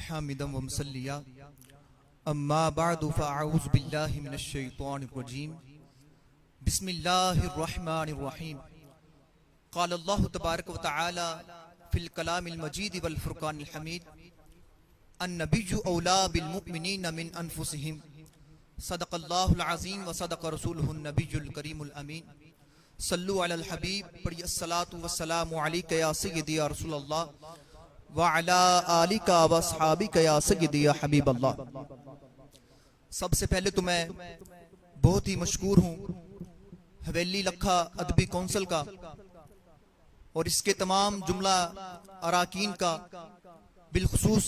حامدا ومصلیا اما بعد فاعوذ باللہ من الشیطان الرجیم بسم اللہ الرحمن الرحیم قال اللہ تبارک و تعالی فی الکلام المجید والفرقان الحمید النبی اولا بالمؤمنین من انفسہم صدق اللہ العظیم وصدق رسولہ النبی الکریم الامین صلو علی الحبیب پڑھی الصلاۃ والسلام علیک یا سیدی یا رسول اللہ وعلی آلک واصحابک یا سیدی یا حبیب اللہ۔ سب سے پہلے تو میں بہت ہی مشکور ہوں حویلی لکھا ادبی کونسل کا اور اس کے تمام جملہ اراکین کا، بالخصوص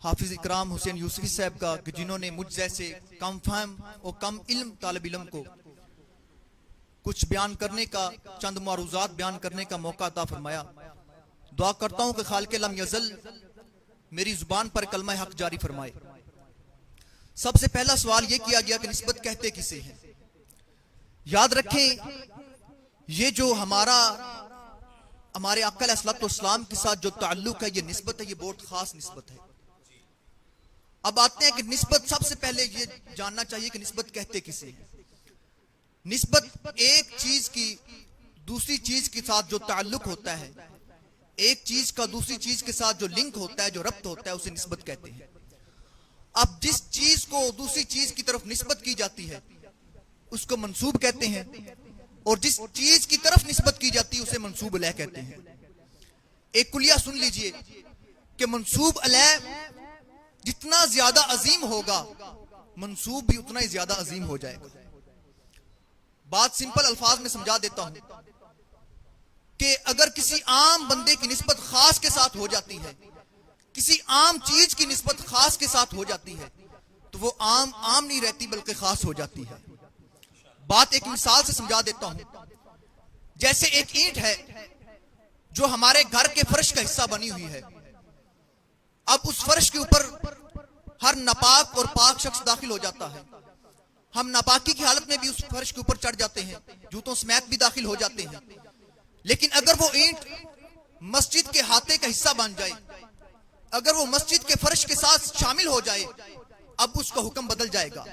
حافظ اکرام حسین یوسفی صاحب کا، کہ جنہوں نے مجھ جیسے کم فہم اور کم علم طالب علم کو کچھ بیان کرنے کا، چند معروضات بیان کرنے کا موقع عطا فرمایا۔ دعا کرتا ہوں کہ خالق لم یزل میری زبان پر کلمہ حق جاری فرمائے۔ سب سے پہلا سوال یہ کیا گیا کہ نسبت کہتے کسے ہیں؟ یاد رکھیں یہ جو ہمارے آقا علیہ السلام کے ساتھ جو تعلق ہے، یہ نسبت ہے، یہ بہت خاص نسبت ہے۔ اب آتے ہیں کہ نسبت، سب سے پہلے یہ جاننا چاہیے کہ نسبت کہتے کسے ہیں۔ نسبت ایک چیز کی دوسری چیز کے ساتھ جو تعلق ہوتا ہے، ایک چیز کا دوسری چیز کے ساتھ جو لنک ہوتا ہے، جو ربط ہوتا ہے، اسے نسبت کہتے ہیں۔ اب جس چیز کو دوسری چیز کی طرف نسبت کی جاتی ہے اس کو منسوب کہتے ہیں، اور جس چیز کی طرف نسبت کی جاتی ہے اسے منسوب الیہ کہتے ہیں۔ ایک کلیہ سن لیجئے کہ منسوب الیہ جتنا زیادہ عظیم ہوگا منسوب بھی اتنا ہی زیادہ عظیم ہو جائے گا۔ بات سمپل الفاظ میں سمجھا دیتا ہوں کہ اگر کسی عام بندے کی نسبت خاص کے ساتھ ہو جاتی ہے، کسی عام چیز کی نسبت خاص کے ساتھ ہو جاتی ہے، تو وہ عام نہیں رہتی بلکہ خاص ہو جاتی ہے۔ بات ایک مثال سے سمجھا دیتا ہوں۔ جیسے ایک اینٹ ہے جو ہمارے گھر کے فرش کا حصہ بنی ہوئی ہے۔ اب اس فرش کے اوپر ہر ناپاک اور پاک شخص داخل ہو جاتا ہے۔ ہم ناپاکی کی حالت میں بھی اس فرش کے اوپر چڑھ جاتے ہیں، جوتوں سمیت بھی داخل ہو جاتے ہیں۔ لیکن اگر وہ اینٹ مسجد کے احاطے کا حصہ بن جائے، اگر وہ مسجد کے فرش کے ساتھ شامل ہو جائے، اب اس کا حکم بدل جائے گا۔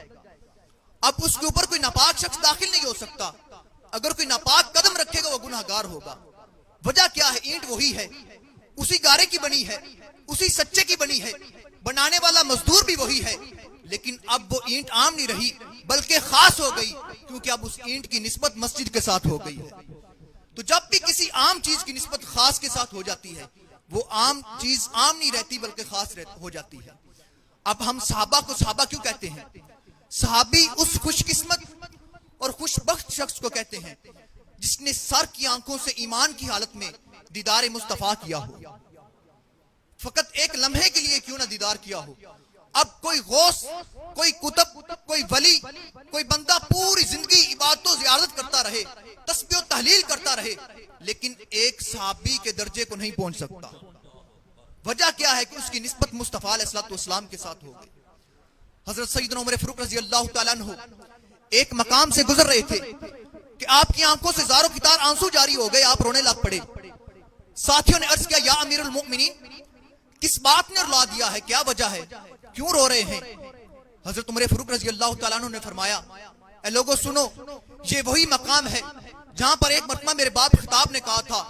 اب اس کے اوپر کوئی ناپاک شخص داخل نہیں ہو سکتا۔ اگر کوئی ناپاک قدم رکھے گا وہ گناہگار ہوگا۔ وجہ کیا ہے؟ اینٹ وہی ہے، اسی گارے کی بنی ہے، اسی سچے کی بنی ہے، بنانے والا مزدور بھی وہی ہے، لیکن اب وہ اینٹ عام نہیں رہی بلکہ خاص ہو گئی، کیونکہ اب اس اینٹ کی نسبت مسجد کے ساتھ ہو گئی ہے۔ تو جب بھی کسی عام چیز کی نسبت خاص کے ساتھ ہو جاتی ہے، وہ عام چیز عام نہیں رہتی بلکہ خاص ہو جاتی ہے۔ اب ہم صحابہ کو صحابہ کیوں کہتے ہیں؟ صحابی اس خوش قسمت اور خوش بخت شخص کو کہتے ہیں جس نے سر کی آنکھوں سے ایمان کی حالت میں دیدار مصطفیٰ کیا ہو، فقط ایک لمحے کے لیے کیوں نہ دیدار کیا ہو۔ اب کوئی غوث، کوئی کتب، کوئی ولی، کوئی بندہ پوری زندگی عبادت و زیارت کرتا رہے، تسبیح و تحلیل کرتا رہے، لیکن ایک صحابی کے درجے کو نہیں پہنچ سکتا۔ وجہ کیا ہے؟ کہ اس کی نسبت مصطفیٰ علیہ السلام کے ساتھ ہو گئی۔ حضرت سیدنا عمر فاروق رضی اللہ تعالیٰ عنہ ایک مقام سے گزر رہے تھے کہ آپ کی آنکھوں سے زاروں کی طرح آنسو جاری ہو گئے، آپ رونے لگ پڑے۔ ساتھیوں نے عرض کیا، یا امیر المؤمنین، کس بات نے رلا دیا ہے؟ کیا وجہ ہے؟ کیوں رو رہے ہیں؟ حضرت عمر فاروق رضی اللہ تعالیٰ عنہ نے فرمایا، اے لوگوں سنو، یہ وہی مقام ہے جہاں پر ایک مرتبہ میرے باپ خطاب نے کہا تھا،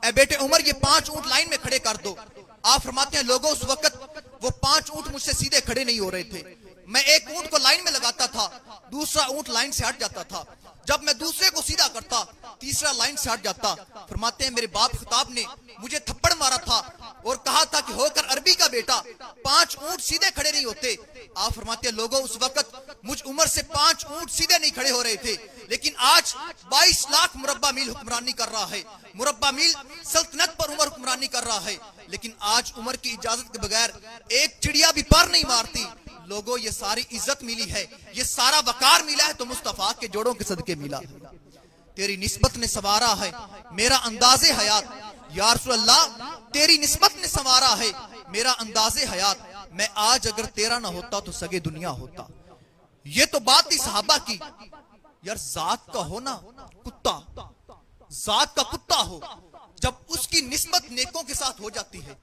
اے بیٹے عمر یہ 5 اونٹ لائن میں کھڑے کر دو۔ آپ فرماتے ہیں لوگوں اس وقت وہ 5 اونٹ مجھ سے سیدھے کھڑے نہیں ہو رہے تھے، میں ایک اونٹ کو لائن میں لگاتا تھا، دوسرا اونٹ لائن سے ہٹ جاتا تھا، جب میں دوسرے کو سیدھا کرتا تیسرا لائن سے ہٹ جاتا۔ فرماتے ہیں میرے باپ خطاب نے مجھے تھپڑ مارا تھا اور کہا تھا کہ ہو کر عربی کا بیٹا 5 اونٹ سیدھے کھڑے نہیں ہوتے۔ آپ فرماتے ہیں لوگوں اس وقت مجھ عمر سے 5 اونٹ سیدھے نہیں کھڑے ہو رہے تھے، لیکن آج 22 لاکھ مربع میل حکمرانی کر رہا ہے، مربع میل سلطنت پر عمر حکمرانی کر رہا ہے، لیکن آج عمر کی اجازت کے بغیر ایک چڑیا بھی پر نہیں مارتی۔ لوگوں یہ ساری عزت ملی ہے، یہ سارا وقار ملا ہے تو مصطفیٰ کے جوڑوں کے صدقے ملا ہے۔ تیری نسبت نے سنوارا ہے میرا انداز حیات، یا رسول اللہ تیری نسبت نے سنوارا ہے میرا انداز حیات، میں آج اگر تیرا نہ ہوتا تو سگے دنیا ہوتا۔ یہ تو بات تھی صحابہ کی۔ یار ذات کا ہونا کتا، ذات کا کتا ہو، جب اس کی نسبت نیکوں کے ساتھ ہو جاتی ہے،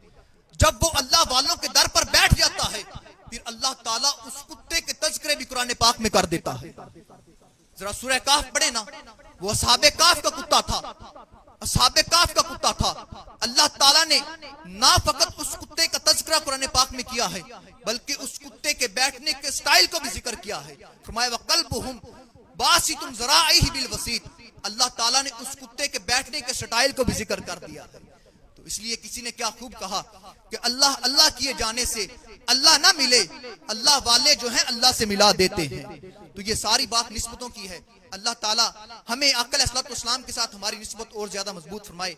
جب وہ اللہ والوں کے در پر بیٹھ جاتا ہے پھر اللہ تعالیٰ اس کتے کے تذکرے بھی قرآن پاک میں کر دیتا ہے. ذرا سورہ کاف پڑھے نا, وہ اصحاب کاف کا کتا تھا, اصحاب کاف کا کتا تھا. اللہ تعالیٰ نے نہ فقط اس کتے کا تذکرہ قرآن پاک میں کیا ہے بلکہ اس کتے کے بیٹھنے کے سٹائل کو بھی ذکر کیا ہے. فرمایا وَقَلْبُهُمْ بَاسِطٌ ذَرَائِهِ بِالْوَسِيطِ, اللہ تعالیٰ نے اس کتے کے بیٹھنے کے سٹائل کو بھی ذکر کر دیا ہے. تو اس لیے کسی نے کیا خوب کہا کہ اللہ اللہ کیے جانے سے اللہ نہ ملے, اللہ والے جو ہیں اللہ سے ملا دیتے ہیں. تو یہ ساری بات نسبتوں کی ہے. اللہ تعالیٰ ہمیں آقا علیہ الصلوۃ والسلام کے ساتھ ہماری نسبت اور زیادہ مضبوط فرمائے.